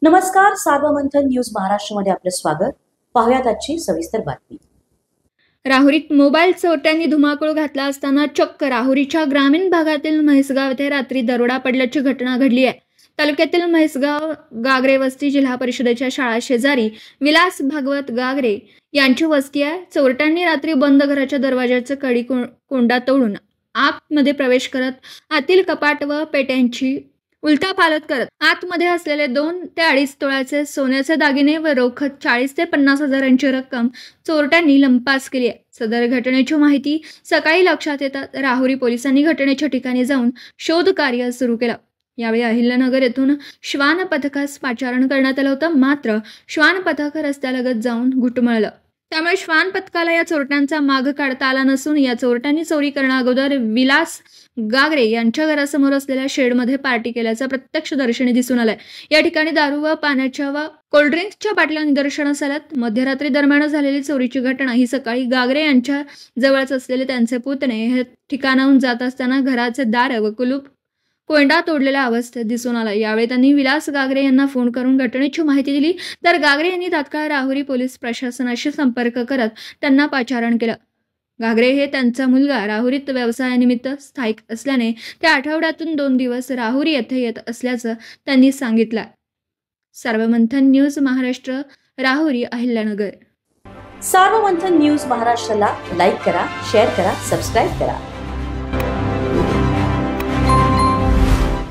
नमस्कार, सार्वमंथन न्यूज महाराष्ट्रमध्ये आपलं स्वागत. पाहुयात आजची सविस्तर बातमी. राहुरीत मोबाईल चोरट्यांनी धुमाकूळ घातला असताना चक्क राहुरीच्या ग्रामीण भागातील म्हैसगाव येथे रात्री दरोडा पडल्याची घटना घडली आहे. तालुक्यातील म्हैसगाव गागरे वस्ती जिल्हा परिषदेच्या शाळा शेजारी विलास भागवत गागरे यांची वस्ती आहे. चोरट्यांनी रात्री बंद घराच्या दरवाजाचं कडी कोंडा तोडून आतमध्ये प्रवेश करत आतील कपाट व पेट्यांची उलथापालथ करत आतमध्ये असलेले 2 ते 2.5 तोळ्याचे सोन्याचे दागिने व रोकड 40 ते 50 हजारांची रक्कम चोरट्यांनी लंपास केली आहे. सदर घटनेची माहिती सकाळी लक्षात येतात राहुरी पोलिसांनी घटनेच्या ठिकाणी जाऊन शोध कार्य सुरू केलं. यावेळी अहिल्यानगर येथून श्वान पथकास पाचारण करण्यात आलं होतं. मात्र श्वान पथक रस्त्यालगत जाऊन घुटमळलं. त्यामुळे श्वान पथकाला या चोरट्यांचा माग काढता आला नसून या चोरट्यांनी चोरी करण्याअगोदर विलास गागरे यांच्या घरासमोर असलेल्या शेडमध्ये पार्टी केल्याचं प्रत्यक्षदर्शनी दिसून आलंय. या ठिकाणी दारू व पाण्याच्या व कोल्ड्रिंक्सच्या बाटल्या निदर्शनास आल्यात. मध्यरात्री दरम्यान झालेली चोरीची घटना ही सकाळी गागरे यांच्या जवळच असलेले त्यांचे पुतणे हे ठिकाणाहून जात असताना घराचे दार व कुलूप कोंडा तोडलेल्या अवस्थेत दिसून आला. यावेळी त्यांनी विलास गागरे यांना फोन करून घटनेची माहिती दिली, तर गागरे यांनी तात्काळ राहुरी पोलीस प्रशासनाशी संपर्क करत त्यांना पाचारण केलं. गागरे हे त्यांचा मुलगा राहुरीत व्यवसायानिमित्त स्थायिक असल्याने ते आठवड्यातून 2 दिवस राहुरी येथे येत असल्याचं त्यांनी सांगितलं. सार्वमंथन न्यूज महाराष्ट्र, राहुरी, अहिल्यानगर. सार्वमंथन न्यूज महाराष्ट्राला लाईक करा, शेअर करा, सबस्क्राईब करा.